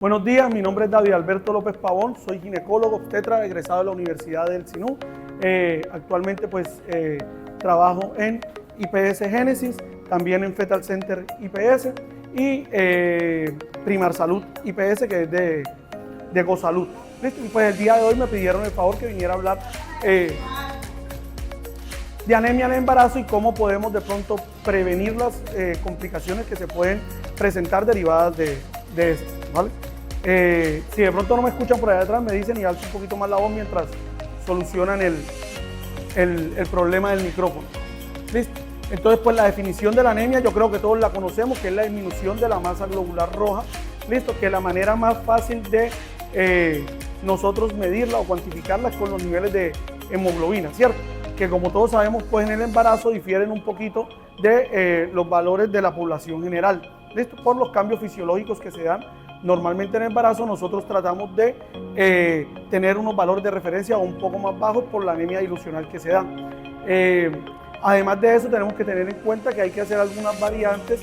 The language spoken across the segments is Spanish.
Buenos días, mi nombre es David Alberto López Pavón, soy ginecólogo obstetra egresado de la Universidad del SINU. Actualmente trabajo en IPS Génesis, también en Fetal Center IPS y Primar Salud IPS, que es de GoSalud. ¿Listo? Y pues el día de hoy me pidieron el favor que viniera a hablar de anemia en el embarazo y cómo podemos de pronto prevenir las complicaciones que se pueden presentar derivadas de esto, ¿vale? Si de pronto no me escuchan por allá atrás, me dicen y alzo un poquito más la voz mientras solucionan el problema del micrófono. ¿Listo? Entonces, pues la definición de la anemia yo creo que todos la conocemos, que es la disminución de la masa globular roja. ¿Listo? Que la manera más fácil de nosotros medirla o cuantificarla es con los niveles de hemoglobina, ¿cierto? Que como todos sabemos, pues en el embarazo difieren un poquito de los valores de la población general. ¿Listo? Por los cambios fisiológicos que se dan normalmente en el embarazo. Nosotros tratamos de tener unos valores de referencia un poco más bajos por la anemia dilucional que se da. Además de eso, tenemos que tener en cuenta que hay que hacer algunas variantes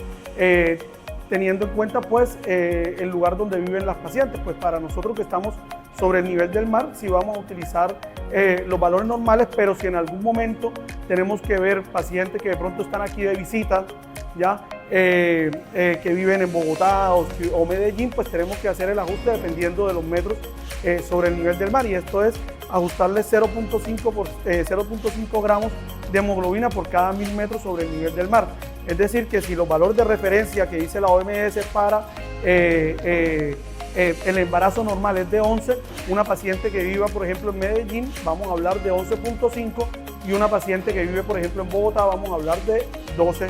teniendo en cuenta pues el lugar donde viven las pacientes. Pues para nosotros que estamos sobre el nivel del mar, sí vamos a utilizar los valores normales, pero si en algún momento tenemos que ver pacientes que de pronto están aquí de visita, ya que viven en Bogotá o Medellín, pues tenemos que hacer el ajuste dependiendo de los metros sobre el nivel del mar, y esto es ajustarle 0.5 gramos de hemoglobina por cada 1000 metros sobre el nivel del mar. Es decir, que si los valores de referencia que dice la OMS para el embarazo normal es de 11, una paciente que viva, por ejemplo, en Medellín, vamos a hablar de 11.5, y una paciente que vive, por ejemplo, en Bogotá, vamos a hablar de 12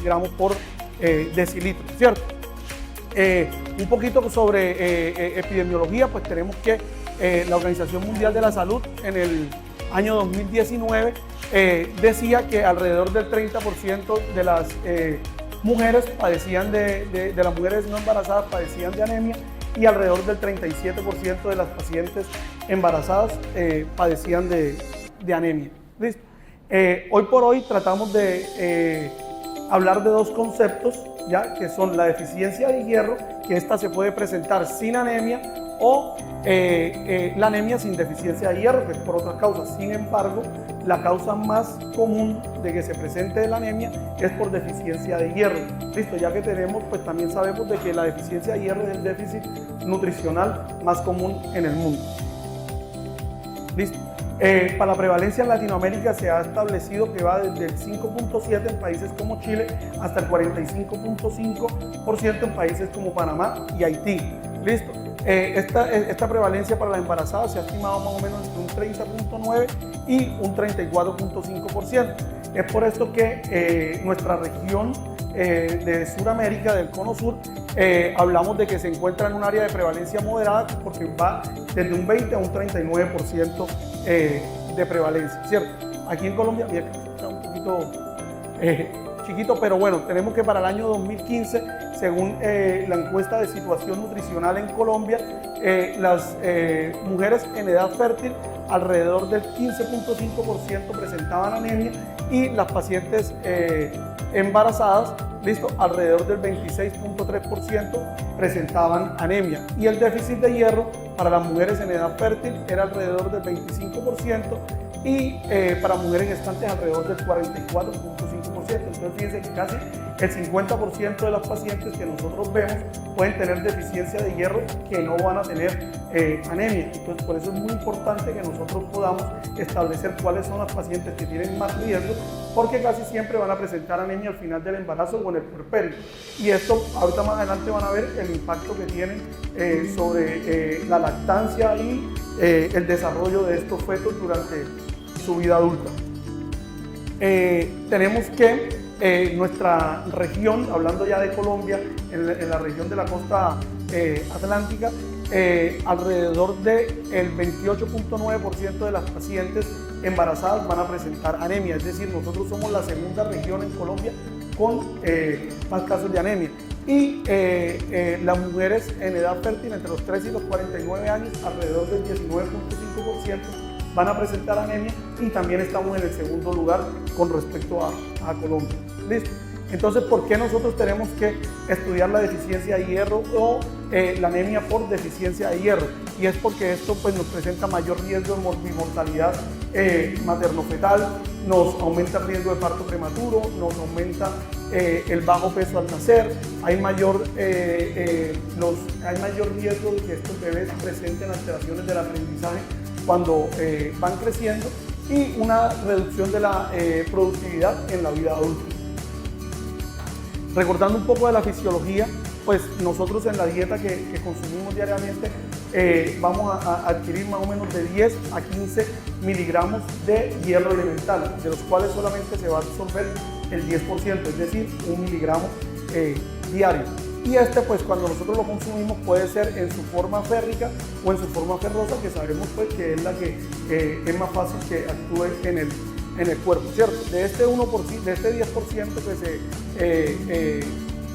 gramos por decilitro, ¿cierto? Un poquito sobre epidemiología, pues tenemos que la Organización Mundial de la Salud en el año 2019 decía que alrededor del 30% de las mujeres padecían de las mujeres no embarazadas padecían de anemia, y alrededor del 37% de las pacientes embarazadas padecían de anemia. ¿Listo? Hoy por hoy tratamos de hablar de dos conceptos, ¿ya? Que son la deficiencia de hierro, que esta se puede presentar sin anemia, o la anemia sin deficiencia de hierro, que es por otras causas. Sin embargo, la causa más común de que se presente la anemia es por deficiencia de hierro. Listo, ya que tenemos, pues también sabemos de que la deficiencia de hierro es el déficit nutricional más común en el mundo. Listo. Para la prevalencia en Latinoamérica se ha establecido que va desde el 5.7 en países como Chile hasta el 45.5% en países como Panamá y Haití. Listo. Esta prevalencia para las embarazadas se ha estimado más o menos entre un 30.9 y un 34.5%. Es por esto que nuestra región de Sudamérica, del Cono Sur, hablamos de que se encuentra en un área de prevalencia moderada, porque va desde un 20 a un 39% de prevalencia, ¿cierto? Aquí en Colombia, mira, está un poquito chiquito, pero bueno, tenemos que para el año 2015, según la encuesta de situación nutricional en Colombia, las mujeres en edad fértil, alrededor del 15.5% presentaban anemia, y las pacientes embarazadas, listo, alrededor del 26.3% presentaban anemia, y el déficit de hierro para las mujeres en edad fértil era alrededor del 25%, y para mujeres gestantes alrededor del 44.5%. Entonces fíjense que casi el 50% de las pacientes que nosotros vemos pueden tener deficiencia de hierro, que no van a tener anemia. Entonces por eso es muy importante que nosotros podamos establecer cuáles son las pacientes que tienen más riesgo, porque casi siempre van a presentar anemia al final del embarazo o en el puerperio. Y esto ahorita más adelante van a ver el impacto que tienen sobre la lactancia y el desarrollo de estos fetos durante su vida adulta. Tenemos que nuestra región, hablando ya de Colombia, en la región de la costa atlántica, alrededor del 28.9% de las pacientes embarazadas van a presentar anemia. Es decir, nosotros somos la segunda región en Colombia con más casos de anemia. Y las mujeres en edad fértil entre los 13 y los 49 años, alrededor del 19.5% van a presentar anemia, y también estamos en el segundo lugar con respecto a Colombia. ¿Listo? Entonces, ¿por qué nosotros tenemos que estudiar la deficiencia de hierro o la anemia por deficiencia de hierro, y es porque esto pues, nos presenta mayor riesgo de mortalidad materno-fetal, nos aumenta el riesgo de parto prematuro, nos aumenta el bajo peso al nacer, hay mayor riesgo de que estos bebés presenten alteraciones del aprendizaje cuando van creciendo, y una reducción de la productividad en la vida adulta. Recordando un poco de la fisiología, pues nosotros en la dieta que consumimos diariamente vamos a adquirir más o menos de 10 a 15 miligramos de hierro elemental, de los cuales solamente se va a absorber el 10%, es decir, 1 miligramo diario. Y pues cuando nosotros lo consumimos puede ser en su forma férrica o en su forma ferrosa, que sabemos pues que es la que es más fácil que actúe en el cuerpo, ¿cierto? De este 1%, de este 10%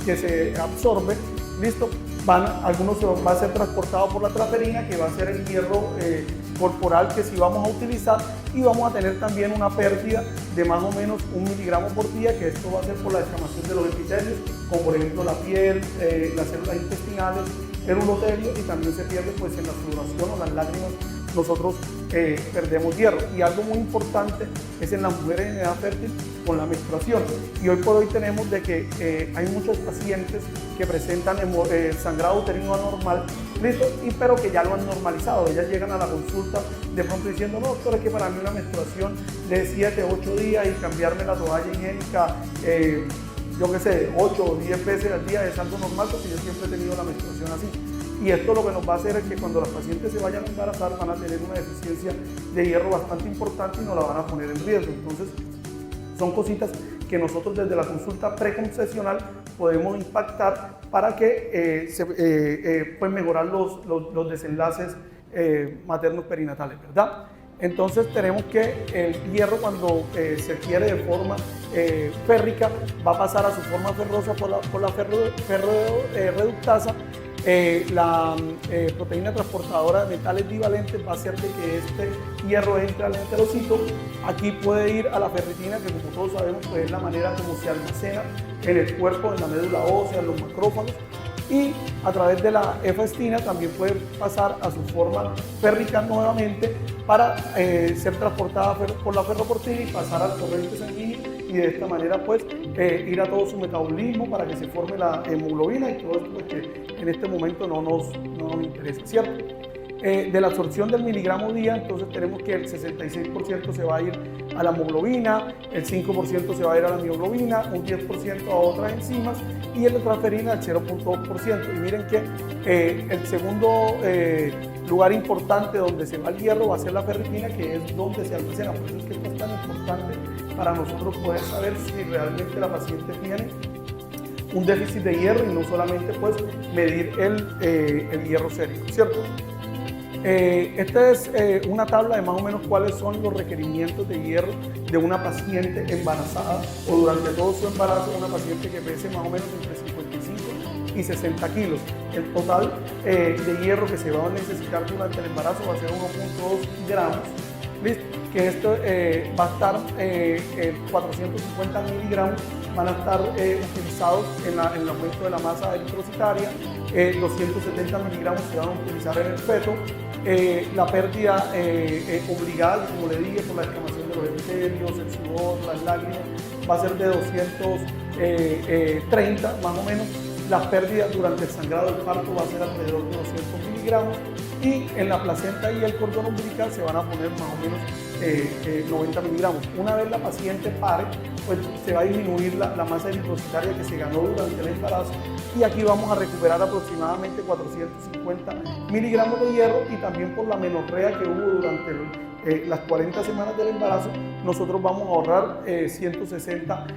que se absorbe, listo, algunos va a ser transportado por la transferina, que va a ser el hierro corporal que sí vamos a utilizar, y vamos a tener también una pérdida de más o menos 1 miligramo por día, que esto va a ser por la descamación de los epitelios, como por ejemplo la piel, las células intestinales, el urotelio, y también se pierde pues en la sudoración o las lágrimas, nosotros perdemos hierro. Y algo muy importante es en las mujeres en edad fértil con la menstruación, y hoy por hoy tenemos de que hay muchos pacientes que presentan sangrado uterino anormal, listo, pero que ya lo han normalizado. Ellas llegan a la consulta de pronto diciendo: no, doctor, es que para mí una menstruación de 7 o 8 días y cambiarme la toalla higiénica yo qué sé, 8 o 10 veces al día es algo normal, porque yo siempre he tenido la menstruación así. Y esto lo que nos va a hacer es que cuando las pacientes se vayan a embarazar van a tener una deficiencia de hierro bastante importante y nos la van a poner en riesgo. Entonces, son cositas que nosotros desde la consulta preconcepcional podemos impactar para que pues mejorar los desenlaces maternos perinatales, ¿verdad? Entonces tenemos que el hierro, cuando se adquiere de forma férrica, va a pasar a su forma ferrosa por la ferroreductasa. La proteína transportadora de metales divalentes va a hacer de que este hierro entre al enterocito. Aquí puede ir a la ferritina, que como todos sabemos pues es la manera como se almacena en el cuerpo, en la médula ósea, en los macrófagos, y a través de la efestina también puede pasar a su forma férrica nuevamente para ser transportada por la ferroportina y pasar al torrente sanguíneo, y de esta manera pues ir a todo su metabolismo para que se forme la hemoglobina, y todo esto pues, que en este momento no nos interesa, ¿cierto? De la absorción del miligramo día, entonces tenemos que el 66% se va a ir a la hemoglobina, el 5% se va a ir a la mioglobina, un 10% a otras enzimas, y en la transferina el 0.2%. Y miren que el segundo lugar importante donde se va el hierro va a ser la ferritina, que es donde se almacena. Por eso es que esto es tan importante para nosotros poder saber si realmente la paciente tiene un déficit de hierro y no solamente pues medir el hierro sérico, ¿cierto? Esta es una tabla de más o menos cuáles son los requerimientos de hierro de una paciente embarazada o durante todo su embarazo, una paciente que pese más o menos entre 55 y 60 kilos. El total de hierro que se va a necesitar durante el embarazo va a ser 1.2 gramos. ¿Listo? Que esto va a estar 450 miligramos van a estar utilizados en el aumento de la masa eritrocitaria, los 170 miligramos se van a utilizar en el feto, la pérdida obligada, como le dije, por la descamación de los epitelios, el sudor, las lágrimas, va a ser de 230 más o menos. Las pérdidas durante el sangrado del parto va a ser alrededor de 200 miligramos, y en la placenta y el cordón umbilical se van a poner más o menos 90 miligramos. Una vez la paciente pare, pues se va a disminuir la masa eritrocitaria que se ganó durante el embarazo, y aquí vamos a recuperar aproximadamente 450 miligramos de hierro, y también por la menorrea que hubo durante las 40 semanas del embarazo, nosotros vamos a ahorrar 160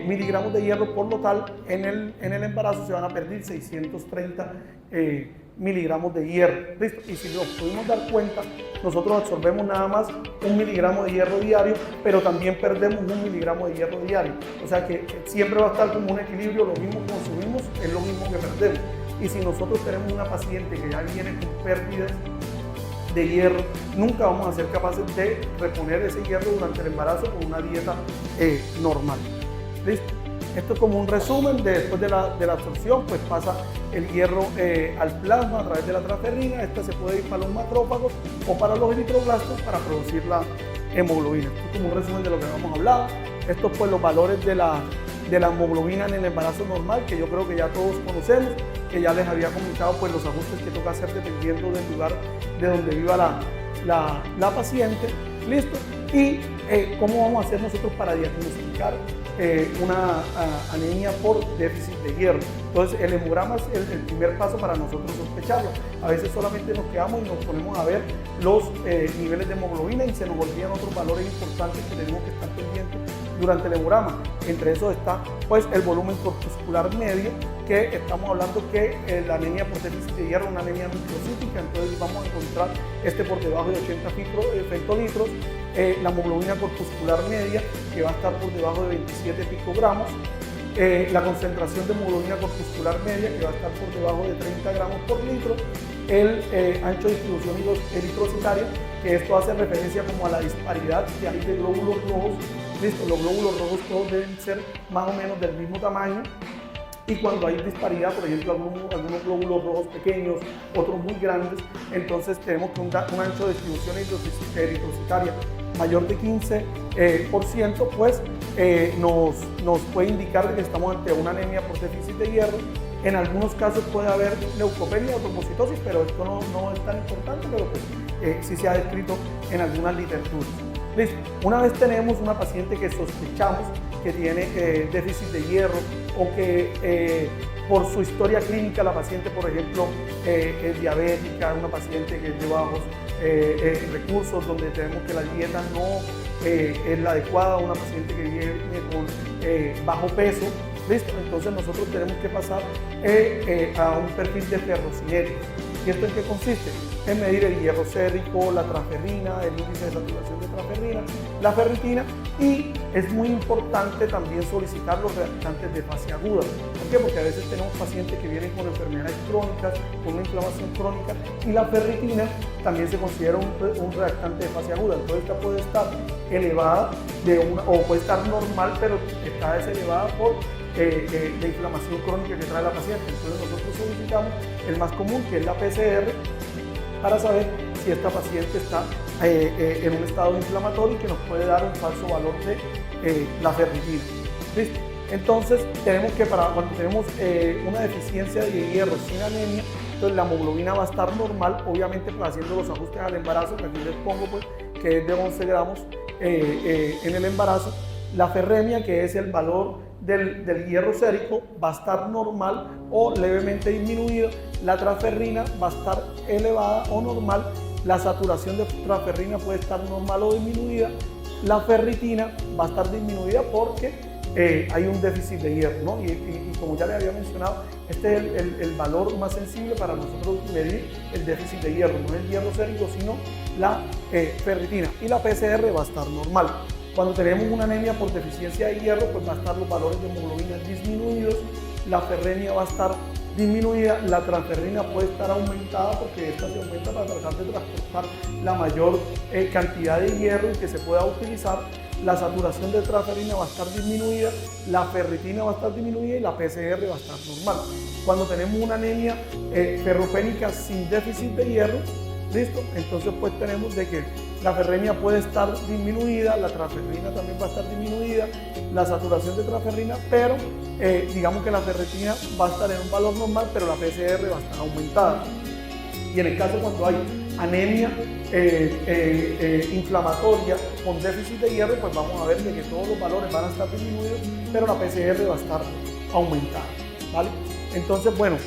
miligramos de hierro. Por lo tal, en el embarazo se van a perder 630 miligramos de hierro. ¿Listo? Y si nos pudimos dar cuenta, nosotros absorbemos nada más 1 miligramo de hierro diario, pero también perdemos 1 miligramo de hierro diario. O sea que siempre va a estar como un equilibrio, lo mismo que consumimos es lo mismo que perdemos. Y si nosotros tenemos una paciente que ya viene con pérdidas de hierro, nunca vamos a ser capaces de reponer ese hierro durante el embarazo con una dieta normal. ¿Listo? Esto es como un resumen. Después de la absorción, pues pasa el hierro al plasma a través de la transferrina. Esta se puede ir para los macrófagos o para los eritroblastos para producir la hemoglobina. Esto es como un resumen de lo que hemos hablado. Estos pues los valores de la hemoglobina en el embarazo normal, que yo creo que ya todos conocemos, que ya les había comentado pues los ajustes que toca hacer dependiendo del lugar de donde viva la paciente. Listo. Y cómo vamos a hacer nosotros para diagnosticar una anemia por déficit de hierro. Entonces el hemograma es el primer paso para nosotros sospecharlo. A veces solamente nos quedamos y nos ponemos a ver los niveles de hemoglobina y se nos olvidan otros valores importantes que tenemos que estar pendientes durante el hemograma. Entre esos está pues el volumen corpuscular medio, que estamos hablando que la anemia por déficit de hierro es una anemia microcítica, entonces vamos a encontrar por debajo de 80 femtolitros. La hemoglobina corpuscular media, que va a estar por debajo de 27 picogramos. La concentración de hemoglobina corpuscular media, que va a estar por debajo de 30 gramos por litro. El ancho de distribución eritrocitaria, que esto hace referencia como a la disparidad que hay de glóbulos rojos. Listo, los glóbulos rojos todos deben ser más o menos del mismo tamaño. Y cuando hay disparidad, por ejemplo, algunos glóbulos rojos pequeños, otros muy grandes, entonces tenemos que un ancho de distribución eritrocitaria mayor de 15%, pues nos puede indicar que estamos ante una anemia por déficit de hierro. En algunos casos puede haber leucopenia o trombocitosis, pero esto no es tan importante, pero pues, sí se ha descrito en algunas literaturas. Listo. Una vez tenemos una paciente que sospechamos que tiene déficit de hierro o que por su historia clínica la paciente, por ejemplo, es diabética, una paciente que es de bajos recursos, donde tenemos que la dieta no es la adecuada, una paciente que viene con bajo peso. ¿Listo? Entonces nosotros tenemos que pasar a un perfil de ferrocinética. ¿Y esto en qué consiste? En medir el hierro sérico, la transferrina, el índice de saturación de transferrina, la ferritina, y es muy importante también solicitar los reactantes de fase aguda. ¿Por qué? Porque a veces tenemos pacientes que vienen con enfermedades crónicas, con una inflamación crónica, y la ferritina también se considera un reactante de fase aguda. Entonces esta puede estar elevada o puede estar normal, pero está deselevada por la inflamación crónica que trae la paciente. Entonces nosotros solicitamos el más común, que es la PCR, para saber si esta paciente está en un estado inflamatorio y que nos puede dar un falso valor de la ferritina. ¿Listo? Entonces tenemos que, cuando tenemos una deficiencia de hierro sin anemia, entonces la hemoglobina va a estar normal, obviamente pues, haciendo los ajustes al embarazo, que aquí les pongo pues, que es de 11 gramos en el embarazo. La ferremia, que es el valor del hierro sérico, va a estar normal o levemente disminuido. La transferrina va a estar elevada o normal. La saturación de transferrina puede estar normal o disminuida. La ferritina va a estar disminuida porque hay un déficit de hierro, ¿no? Y como ya les había mencionado, este es el valor más sensible para nosotros medir el déficit de hierro. No es el hierro sérico, sino la ferritina. Y la PCR va a estar normal. Cuando tenemos una anemia por deficiencia de hierro, pues va a estar los valores de hemoglobina disminuidos, la ferremia va a estar disminuida, la transferrina puede estar aumentada porque esta se aumenta para tratar de transportar la mayor cantidad de hierro que se pueda utilizar. La saturación de transferina va a estar disminuida, la ferritina va a estar disminuida y la PCR va a estar normal. Cuando tenemos una anemia ferropénica sin déficit de hierro, ¿listo? Entonces pues tenemos de que la ferremia puede estar disminuida, la transferrina también va a estar disminuida, la saturación de transferrina, pero digamos que la ferritina va a estar en un valor normal, pero la PCR va a estar aumentada. Y en el caso cuando hay anemia inflamatoria con déficit de hierro, pues vamos a ver de que todos los valores van a estar disminuidos, pero la PCR va a estar aumentada, ¿vale? Entonces, bueno,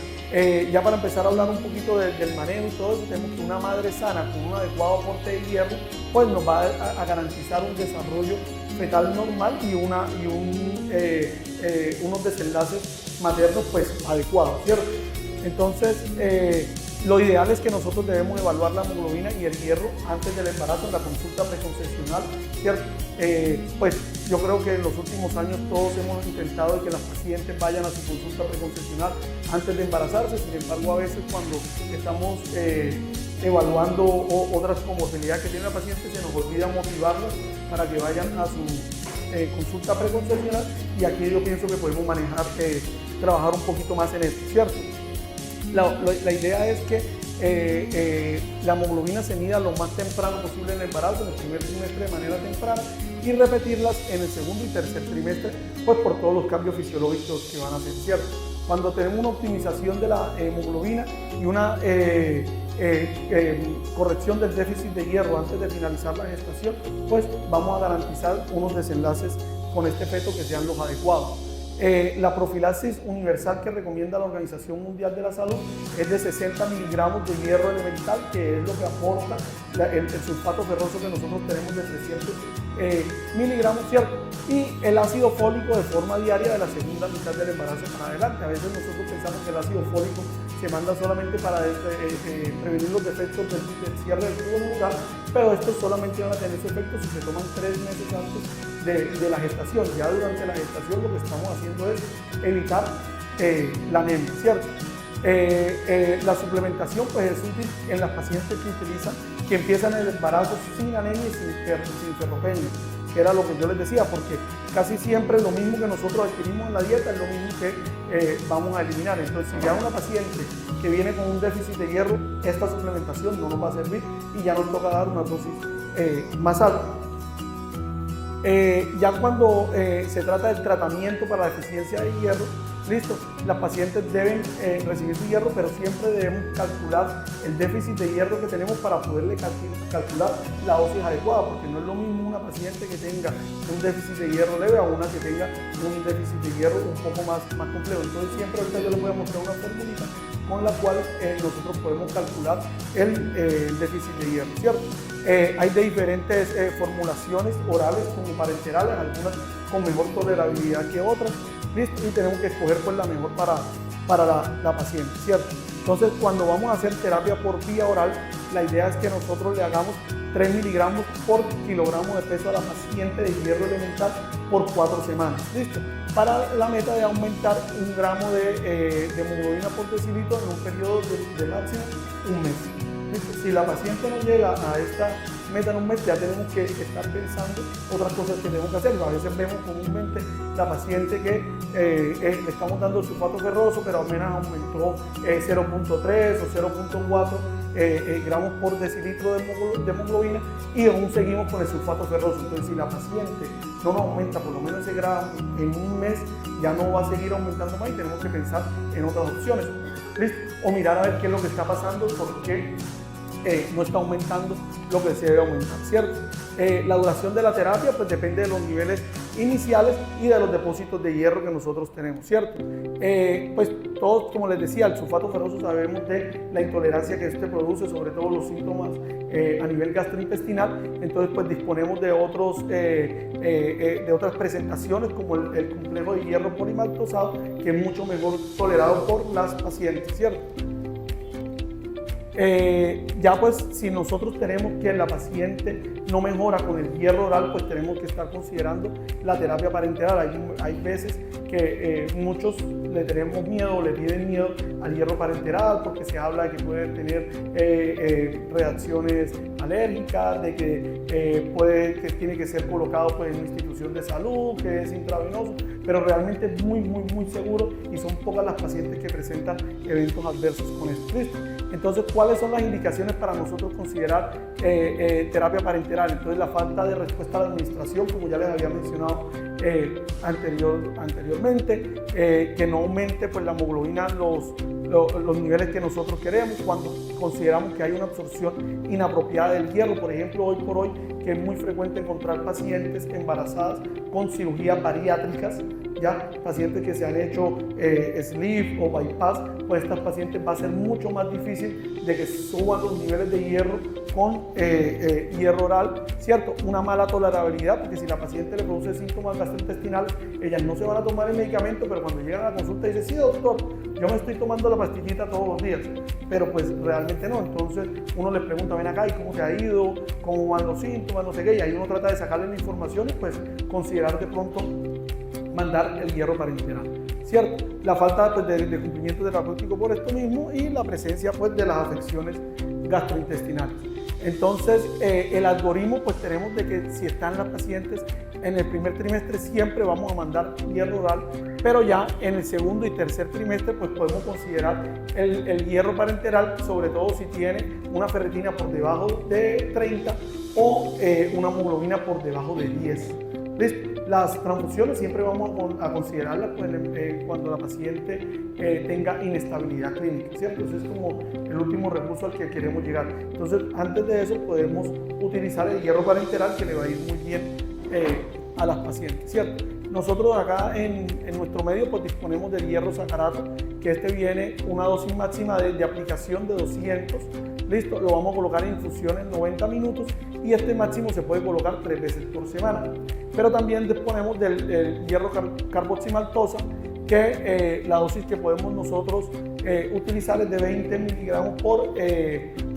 ya para empezar a hablar un poquito del manejo y todo eso, tenemos que una madre sana con un adecuado aporte de hierro, pues nos va a garantizar un desarrollo fetal normal y unos desenlaces maternos pues adecuados, ¿cierto? Entonces, lo ideal es que nosotros debemos evaluar la hemoglobina y el hierro antes del embarazo en la consulta preconcepcional, ¿cierto? Pues yo creo que en los últimos años todos hemos intentado que las pacientes vayan a su consulta preconcepcional antes de embarazarse. Sin embargo, a veces cuando estamos evaluando otras comorbilidades que tiene la paciente, se nos olvida motivarlas para que vayan a su consulta preconcepcional, y aquí yo pienso que podemos manejar, trabajar un poquito más en esto, ¿cierto? La idea es que la hemoglobina se mida lo más temprano posible en el embarazo, en el primer trimestre de manera temprana, y repetirlas en el segundo y tercer trimestre, pues por todos los cambios fisiológicos que van a ser, ¿cierto? Cuando tenemos una optimización de la hemoglobina y una corrección del déficit de hierro antes de finalizar la gestación, pues vamos a garantizar unos desenlaces con este feto que sean los adecuados. La profilaxis universal que recomienda la Organización Mundial de la Salud es de 60 miligramos de hierro elemental, que es lo que aporta el sulfato ferroso que nosotros tenemos de 300 miligramos, ¿cierto? Y el ácido fólico de forma diaria de la segunda mitad del embarazo para adelante. A veces nosotros pensamos que el ácido fólico se manda solamente para prevenir los defectos del cierre del tubo neural, pero estos solamente van a tener su efecto si se toman 3 meses antes de la gestación. Ya durante la gestación lo que estamos haciendo es evitar la anemia, ¿cierto? La suplementación pues es útil en las pacientes que empiezan el embarazo sin anemia y sin ferropenia, que era lo que yo les decía, porque casi siempre lo mismo que nosotros adquirimos en la dieta es lo mismo que vamos a eliminar. Entonces, si ya una paciente que viene con un déficit de hierro, esta suplementación no nos va a servir y ya nos toca dar una dosis más alta. Ya cuando se trata del tratamiento para la deficiencia de hierro, listo, las pacientes deben recibir su hierro, pero siempre debemos calcular el déficit de hierro que tenemos para poderle calcular la dosis adecuada, porque no es lo mismo una paciente que tenga un déficit de hierro leve a una que tenga un déficit de hierro un poco más complejo. Entonces siempre ahorita yo les voy a mostrar una formulita con la cual nosotros podemos calcular el déficit de hierro, ¿cierto? Hay de diferentes formulaciones orales como parenterales, algunas con mejor tolerabilidad que otras, ¿listo? Y tenemos que escoger pues la mejor para la paciente, ¿cierto? Entonces, cuando vamos a hacer terapia por vía oral, la idea es que nosotros le hagamos 3 miligramos por kilogramo de peso a la paciente de hierro elemental por 4 semanas, ¿listo? Para la meta de aumentar 1 gramo de hemoglobina por decilitro en un periodo de máximo un mes. ¿Listo? Si la paciente no llega a esta meta en un mes, ya tenemos que estar pensando otras cosas que tenemos que hacer. A veces vemos comúnmente la paciente que le estamos dando el sulfato ferroso, pero apenas aumentó 0.3 o 0.4 gramos por decilitro de hemoglobina y aún seguimos con el sulfato ferroso. Entonces, si la paciente no nos aumenta por lo menos ese gramo en un mes, ya no va a seguir aumentando más y tenemos que pensar en otras opciones. ¿Listo? O mirar a ver qué es lo que está pasando, por qué no está aumentando lo que se debe aumentar, ¿cierto? La duración de la terapia pues depende de los niveles iniciales y de los depósitos de hierro que nosotros tenemos, ¿cierto? Pues todos, como les decía, el sulfato ferroso sabemos de la intolerancia que este produce, sobre todo los síntomas a nivel gastrointestinal. Entonces pues disponemos de otras presentaciones como el complejo de hierro polimaltosado, que es mucho mejor tolerado por las pacientes, ¿cierto? Ya pues si nosotros tenemos que la paciente no mejora con el hierro oral, pues tenemos que estar considerando la terapia parenteral. Hay veces que muchos le tenemos miedo o le tienen miedo al hierro parenteral porque se habla de que puede tener reacciones alérgicas, de que tiene que ser colocado pues, en una institución de salud, que es intravenoso, pero realmente es muy seguro y son pocas las pacientes que presentan eventos adversos con esto. ¿Listo? Entonces, ¿cuáles son las indicaciones para nosotros considerar terapia parenteral? Entonces, la falta de respuesta a la administración, como ya les había mencionado anteriormente, que no aumente pues, la hemoglobina los niveles que nosotros queremos, cuando consideramos que hay una absorción inapropiada del hierro. Por ejemplo, hoy por hoy, que es muy frecuente encontrar pacientes embarazadas con cirugías bariátricas, ya pacientes que se han hecho sleeve o bypass, pues estas pacientes va a ser mucho más difícil de que suban los niveles de hierro con hierro oral, ¿cierto? Una mala tolerabilidad, porque si la paciente le produce síntomas gastrointestinales, ellas no se van a tomar el medicamento, pero cuando llegan a la consulta dicen, sí doctor, yo me estoy tomando la pastillita todos los días, pero pues realmente no. Entonces uno le pregunta, ven acá, ¿y cómo te ha ido? ¿Cómo van los síntomas? No sé qué, y ahí uno trata de sacarle la información y pues considerar de pronto mandar el hierro parenteral, ¿cierto? La falta pues, de cumplimiento terapéutico por esto mismo y la presencia pues, de las afecciones gastrointestinales. Entonces, el algoritmo, pues tenemos de que si están las pacientes en el primer trimestre, siempre vamos a mandar hierro oral, pero ya en el segundo y tercer trimestre, pues podemos considerar el hierro parenteral, sobre todo si tiene una ferritina por debajo de 30 o una hemoglobina por debajo de 10. ¿Listo? Las transfusiones siempre vamos a considerarlas pues, cuando la paciente tenga inestabilidad clínica, ¿cierto? Ese es como el último recurso al que queremos llegar. Entonces, antes de eso podemos utilizar el hierro parenteral, que le va a ir muy bien a las pacientes, ¿cierto? Nosotros acá en nuestro medio pues disponemos del hierro sacarato, que este viene una dosis máxima de aplicación de 200. Listo, lo vamos a colocar en infusión en 90 minutos y este máximo se puede colocar 3 veces por semana. Pero también disponemos del hierro carboximaltosa, que la dosis que podemos nosotros utilizar es de 20 miligramos por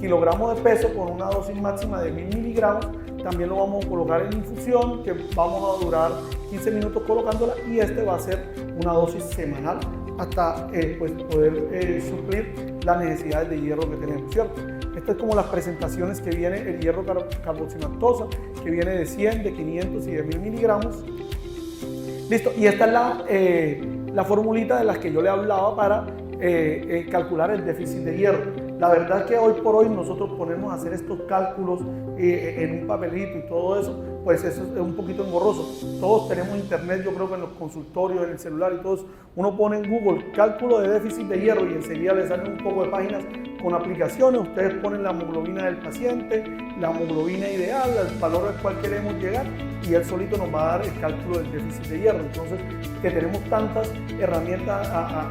kilogramo de peso, con una dosis máxima de 1000 miligramos. También lo vamos a colocar en infusión, que vamos a durar 15 minutos colocándola, y este va a ser una dosis semanal hasta pues poder suplir las necesidades de hierro que tenemos, ¿cierto? Estas es como las presentaciones que viene el hierro carboximaltosa, que viene de 100, de 500 y de 1000 miligramos. Listo, y esta es la formulita de las que yo le hablaba para calcular el déficit de hierro. La verdad es que hoy por hoy nosotros ponemos a hacer estos cálculos en un papelito y todo eso, pues eso es un poquito engorroso. Todos tenemos internet, yo creo que en los consultorios, en el celular y todo eso. Uno pone en Google cálculo de déficit de hierro y enseguida le salen un poco de páginas con aplicaciones. Ustedes ponen la hemoglobina del paciente, la hemoglobina ideal, el valor al cual queremos llegar, y él solito nos va a dar el cálculo del déficit de hierro. Entonces, que tenemos tantas herramientas a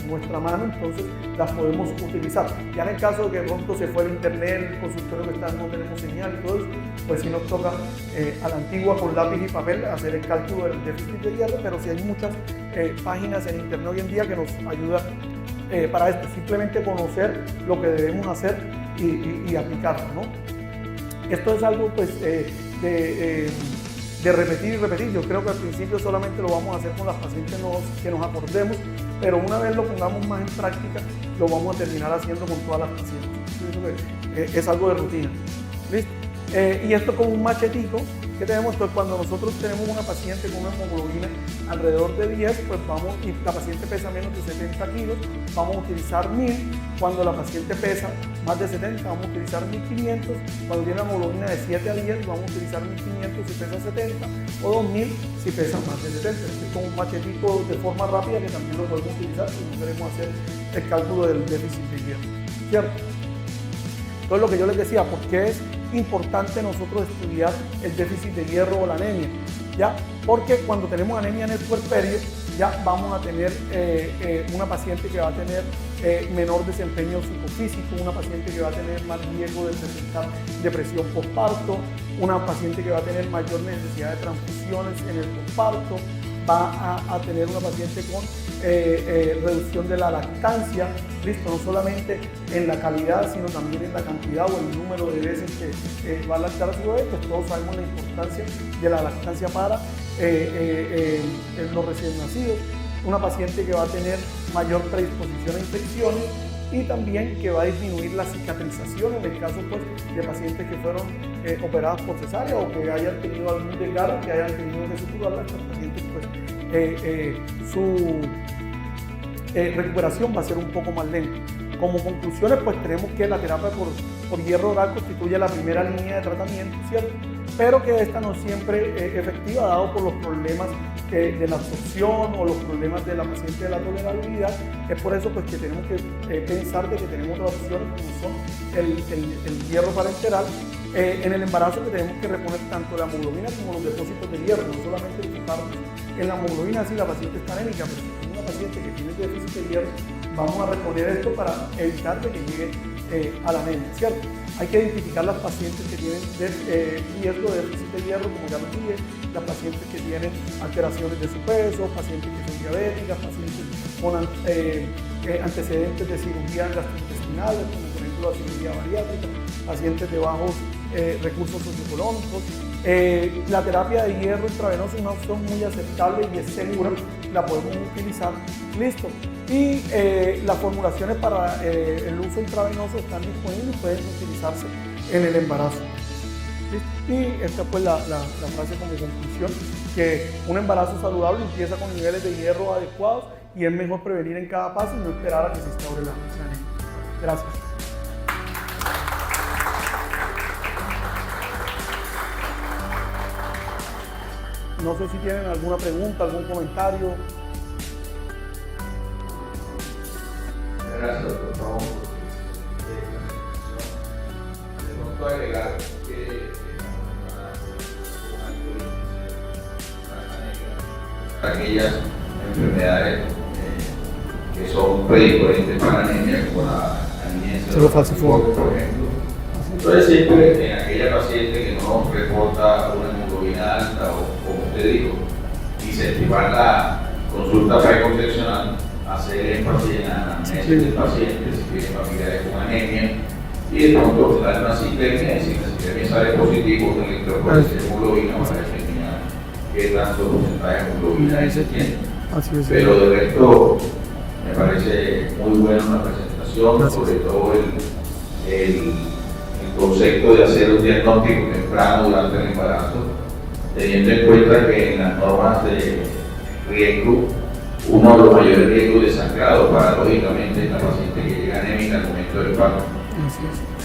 nuestra mano, entonces las podemos utilizar. Ya en el caso de que pronto se fue el internet, el consultorio que está no tenemos señal y todo eso, pues sí nos toca a la antigua con lápiz y papel hacer el cálculo del déficit de hierro, pero sí hay muchas páginas en internet hoy en día que nos ayudan para esto, simplemente conocer lo que debemos hacer y aplicarlo, ¿no? Esto es algo pues de repetir y repetir. Yo creo que al principio solamente lo vamos a hacer con las pacientes que nos acordemos, pero una vez lo pongamos más en práctica, lo vamos a terminar haciendo con todas las pacientes. Es algo de rutina. ¿Listo? Y esto como un machetico que tenemos. Entonces, cuando nosotros tenemos una paciente con una hemoglobina alrededor de 10, pues vamos, y la paciente pesa menos de 70 kilos, vamos a utilizar 1000. Cuando la paciente pesa más de 70, vamos a utilizar 1500. Cuando tiene una hemoglobina de 7 a 10, vamos a utilizar 1500 si pesa 70, o 2000 si pesa más de 70. Este es como un machetico de forma rápida que también lo podemos utilizar si no queremos hacer el cálculo del déficit de hierro, ¿cierto? Entonces, lo que yo les decía, ¿por qué es importante nosotros estudiar el déficit de hierro o la anemia? ¿Ya? Porque cuando tenemos anemia en el puerperio, ya vamos a tener una paciente que va a tener menor desempeño psicofísico, una paciente que va a tener más riesgo de presentar depresión postparto, una paciente que va a tener mayor necesidad de transfusiones en el postparto, va a tener una paciente con reducción de la lactancia, listo, no solamente en la calidad, sino también en la cantidad o el número de veces que va a lactar a su bebé. Pues todos sabemos la importancia de la lactancia para los recién nacidos. Una paciente que va a tener mayor predisposición a infecciones y también que va a disminuir la cicatrización en el caso pues, de pacientes que fueron operadas por cesárea o que hayan tenido algún desgarro, que hayan tenido que suturarla. Estos pacientes pues, su recuperación va a ser un poco más lenta. Como conclusiones, pues tenemos que la terapia por hierro oral constituye la primera línea de tratamiento, ¿cierto? Pero que esta no siempre es efectiva, dado por los problemas de la absorción o los problemas de la paciente de la tolerabilidad. Es por eso pues, que tenemos que pensar de que tenemos otras opciones como son el hierro parenteral. En el embarazo que tenemos que reponer tanto la hemoglobina como los depósitos de hierro, no solamente enfocarnos en la hemoglobina si la paciente está anémica, pero si es una paciente que tiene déficit de hierro, vamos a reponer esto para evitar de que llegue a la anemia, ¿cierto? Hay que identificar las pacientes que tienen riesgo de déficit de hierro, como ya lo dije, las pacientes que tienen alteraciones de su peso, pacientes que son diabéticas, pacientes con antecedentes de cirugías gastrointestinales, como por ejemplo la cirugía bariátrica, pacientes de bajos recursos socioeconómicos. La terapia de hierro intravenoso es una opción muy aceptable y es segura, la podemos utilizar, listo. Y las formulaciones para el uso intravenoso están disponibles y pueden utilizarse en el embarazo. Y esta fue la frase como conclusión, que un embarazo saludable empieza con niveles de hierro adecuados y es mejor prevenir en cada paso y no esperar a que se instaure la anemia. Gracias. No sé si tienen alguna pregunta, algún comentario. Gracias, por favor. De pronto agregar que aquellas enfermedades que son predisponentes para anemia, como la anemia falciforme, por ejemplo. Entonces siempre en aquella paciente que no reporta una hemoglobina alta o como usted dijo, incentivar la consulta preconcepcional, hacer énfasis en la anamnesis del paciente, si tiene familiares con anemia, y de pronto dar una ciclemia, y si la ciclemia sale positivo, el electroporesis de hemoglobina para determinar qué tanto porcentaje de hemoglobina se tiene. Pero de resto, me parece muy buena una presentación, sobre todo el concepto de hacer un diagnóstico temprano durante el embarazo, teniendo en cuenta que en las normas de riesgo, uno de los mayores riesgos de sangrado para, lógicamente, la paciente que llega anémica al momento del parto.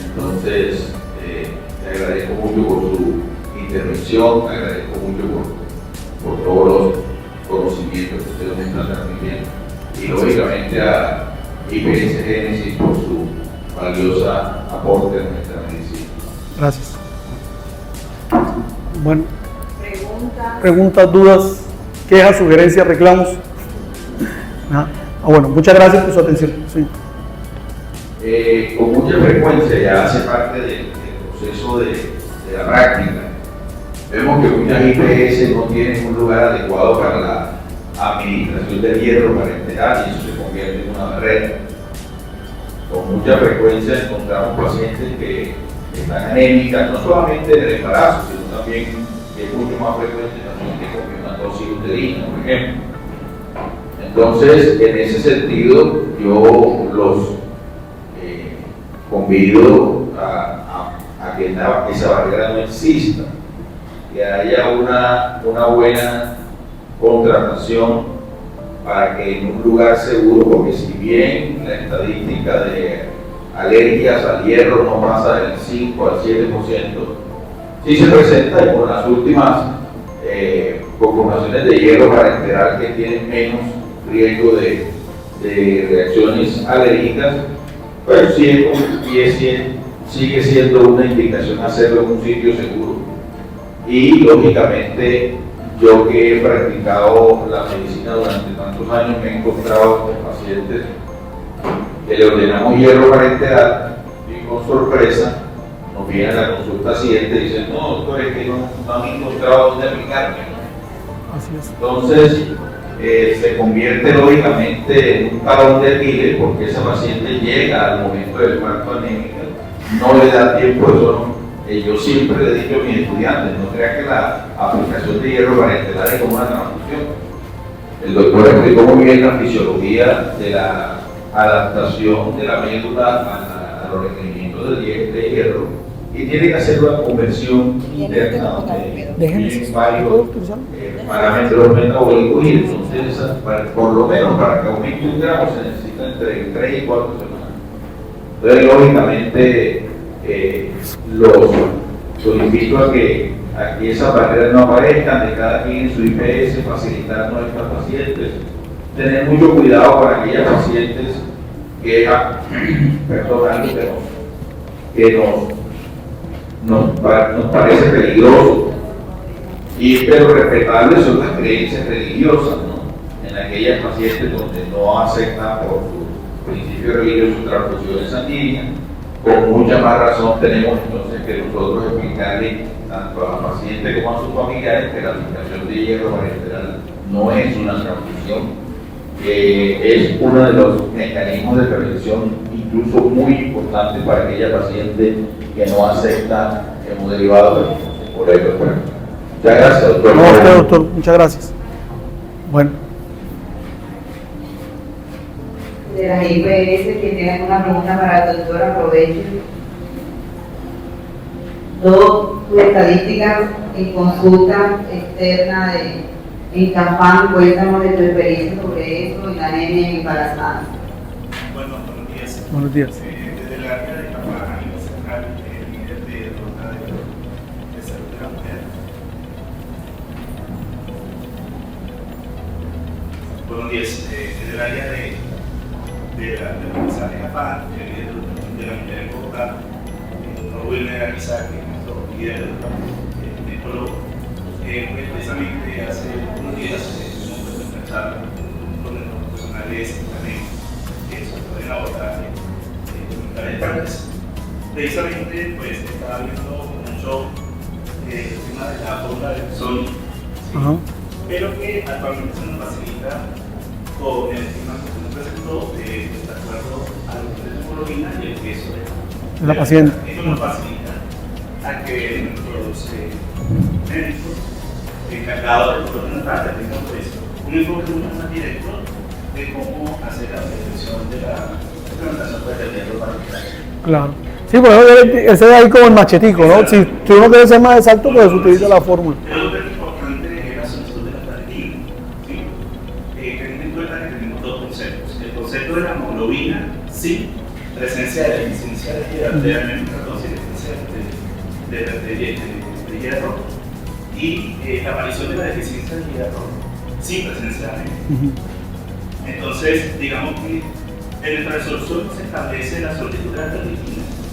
Entonces, te agradezco mucho por su intervención, te agradezco mucho por todos los conocimientos que ustedes me están transmitiendo y, lógicamente, a IPS Génesis por su valiosa aporte en nuestra medicina. Gracias. Bueno, preguntas, dudas, quejas, sugerencias, reclamos. Bueno, muchas gracias por su atención. Sí. Con mucha frecuencia, ya hace parte del proceso de la práctica, vemos que muchas IPS no tienen un lugar adecuado para la administración del hierro parenteral y eso se convierte en una barrera. Con mucha frecuencia encontramos pacientes que están anémicas, no solamente en el embarazo, sino también, que es mucho más frecuente, también que con una tosis uterina, por ejemplo. Entonces, en ese sentido, yo los convido a que esa barrera no exista, que haya una buena contratación para que en un lugar seguro, porque si bien la estadística de alergias al hierro no pasa del 5 al 7%, sí se presenta y con las últimas conformaciones de hierro parenteral que tienen menos riesgo de reacciones alérgicas, pues sigue siendo una indicación hacerlo en un sitio seguro. Y lógicamente, yo que he practicado la medicina durante tantos años, me he encontrado con pacientes que le ordenamos hierro parenteral y con sorpresa nos vienen a la consulta siguiente y dicen: no, doctor, es que no han encontrado dónde aplicarme. Así es. Entonces, se convierte lógicamente en un talón de Aquiles, porque esa paciente llega al momento del parto anémica, no le da tiempo, eso no. Yo siempre le he dicho a mis estudiantes: no crean que la aplicación de hierro parenteral es como una transfusión. El doctor explicó muy bien la fisiología de la adaptación de la médula a los requerimientos de hierro, y tiene que hacer una conversión interna de varios parámetros metabólicos, y entonces por lo menos para que aumente un gramo se necesita entre 3 y 4 semanas. Entonces, lógicamente, los invito a que esas barreras no aparezcan, de cada quien en su IPS, facilitar a nuestras pacientes, tener mucho cuidado para aquellas pacientes que nos parece peligroso, pero respetables son las creencias religiosas, ¿no? En aquellas pacientes donde no aceptan por su principio religioso transfusiones sanguíneas, con mucha más razón tenemos entonces que nosotros explicarle tanto a la paciente como a sus familiares que la aplicación de hierro parenteral no es una transfusión, es uno de los mecanismos de prevención incluso muy importante para aquella paciente que no acepta hemoderivados por ello. Bueno, muchas gracias, doctor. No, usted, doctor, muchas gracias. Bueno. de las IPS que tienen una pregunta para el doctor, aprovecho. Dos estadísticas en consulta externa en Cafán, cuéntanos de tu experiencia sobre eso, en la anemia embarazada. Bueno, buenos días. Buenos días. Desde el área de Cafán, a nivel central, líder de ronda de salud de la mujer. Buenos días. Desde el área de la mensaje de Cafán, líder de la mujer en Bogotá, no voy a legalizar que nuestro líder ginecólogo, precisamente hace unos días tuvimos una charla con los profesionales también sobre el abordaje de precisamente pues estaba viendo mucho el tema de la fórmula del sol, ¿sí? Pero que actualmente se nos facilita con el esquema que se nos presentó de acuerdo a lo que es la hemoglobina y el peso de la paciente. Esto nos facilita a que nuestros médicos encargados del control natal tengan pues un enfoque mucho más directo de cómo hacer la prevención de la implementación del hierro particular. Claro. Sí, pues ese es ahí como el machetico, ¿no? Si uno quiere ser más exacto, pues utiliza la fórmula. Pero lo importante es la solicitud de la platina, ¿sí? Teniendo en cuenta que tenemos dos conceptos. El concepto de la hemoglobina, sí, presencia de deficiencia de hierro, de al menos 14 deficiencia de hierro, y la aparición de la deficiencia de hierro sin presencia de anemia. Entonces, digamos que en nuestra resolución se establece la solicitud de la platina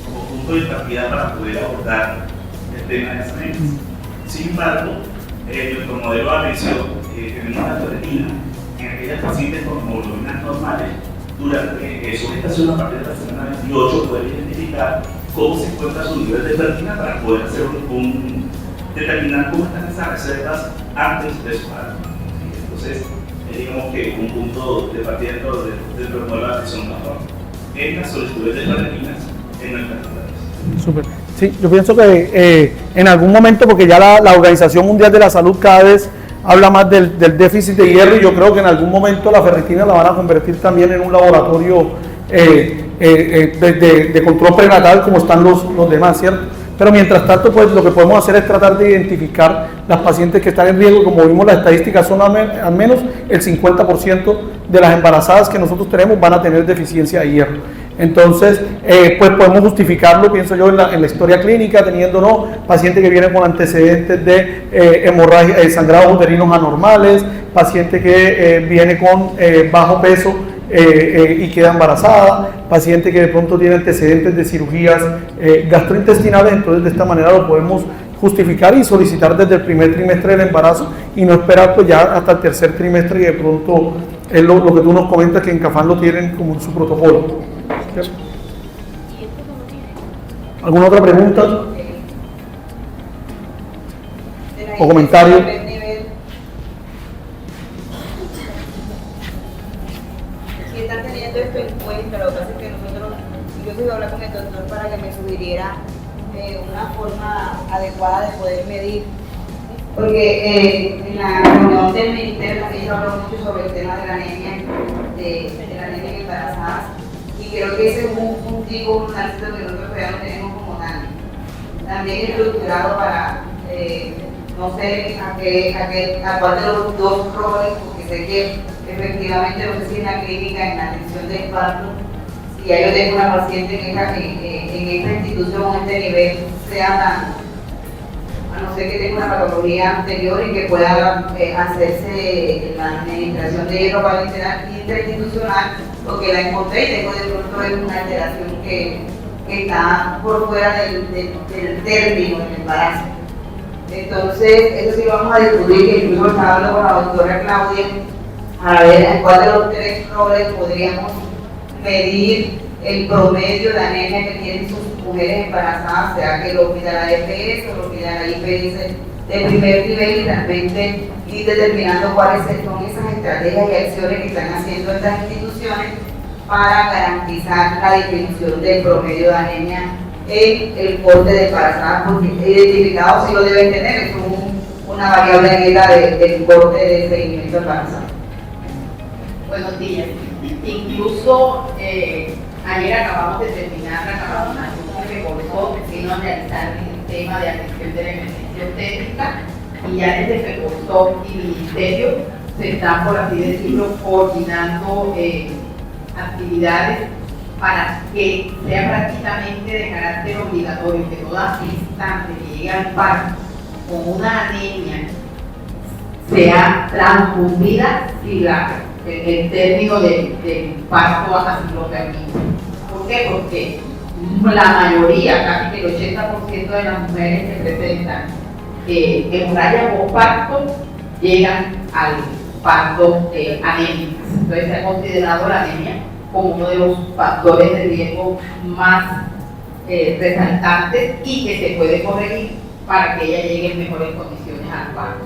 como punto de partida para poder abordar el tema de las anemias. Sin embargo, nuestro modelo de atención, tenemos la platina en aquellas pacientes con hemoglobinas normales durante su gestación a partir de la semana 28 poder identificar cómo se encuentra su nivel de platina para poder hacer determinar cómo están esas reservas antes de su parto. Entonces, digamos que un punto de partida dentro del modelo de atención es la solicitud de platinas en nuestras ciudades. Súper. Sí, yo pienso que en algún momento, porque ya la Organización Mundial de la Salud cada vez habla más del déficit de hierro, y yo creo que en algún momento la ferritina la van a convertir también en un laboratorio de control prenatal como están los demás, ¿cierto? Pero mientras tanto, pues lo que podemos hacer es tratar de identificar las pacientes que están en riesgo. Como vimos, las estadísticas son al menos el 50% de las embarazadas que nosotros tenemos van a tener deficiencia de hierro. Entonces, pues podemos justificarlo, pienso yo, en la historia clínica, teniendo paciente que viene con antecedentes de hemorragia, sangrados uterinos anormales, paciente que viene con bajo peso y queda embarazada, paciente que de pronto tiene antecedentes de cirugías gastrointestinales. Entonces de esta manera lo podemos justificar y solicitar desde el primer trimestre del embarazo y no esperar pues ya hasta el tercer trimestre, y de pronto es lo que tú nos comentas que en Cafán lo tienen como en su protocolo. ¿Sí? ¿Alguna otra pregunta o comentario? Esto en cuenta, lo que pasa es que nosotros, yo fui a hablar con el doctor para que me sugiriera una forma adecuada de poder medir, porque en la reunión del ministerio también se habló mucho sobre el tema de la anemia, de la anemia embarazada, y creo que ese es un puntico, un ácido que nosotros todavía no tenemos como también estructurado para, no sé a cuál de los dos roles, porque sé que efectivamente, no sé si en la clínica, en la atención del parto, si ya yo tengo una paciente que en esta institución o en este nivel sea tan, a no ser que tenga una patología anterior y que pueda hacerse la administración de hierro para interinstitucional, porque la encontré y tengo de pronto una alteración que está por fuera del término del embarazo. Entonces, eso sí lo vamos a discutir, que incluso estaba hablando con la doctora Claudia, a ver en cuál de los tres roles podríamos medir el promedio de anemia que tienen sus mujeres embarazadas, sea que lo pida la EPS o lo pida la IPS de primer nivel, y realmente ir determinando cuáles son esas estrategias y acciones que están haciendo estas instituciones para garantizar la disminución del promedio de anemia en el corte de embarazadas, porque identificados sí lo deben tener, es una variable neta del corte de seguimiento embarazado. Buenos días. Incluso ayer acabamos de terminar la capacitación que FECORSO vino a realizar en el tema de atención de la emergencia obstétrica, y ya desde FECORSO y Ministerio se están, por así decirlo, coordinando actividades para que sea prácticamente de carácter obligatorio que toda gestante que llegue al parto con una anemia sea transfundida si el término del parto así lo permite. ¿Por qué? Porque la mayoría, casi que el 80% de las mujeres que presentan hemorragia postparto llegan al parto anémicas. Entonces se ha considerado la anemia como uno de los factores de riesgo más resaltantes y que se puede corregir para que ella llegue en mejores condiciones al parto.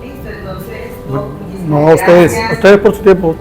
Listo, entonces. No, ustedes por su tiempo.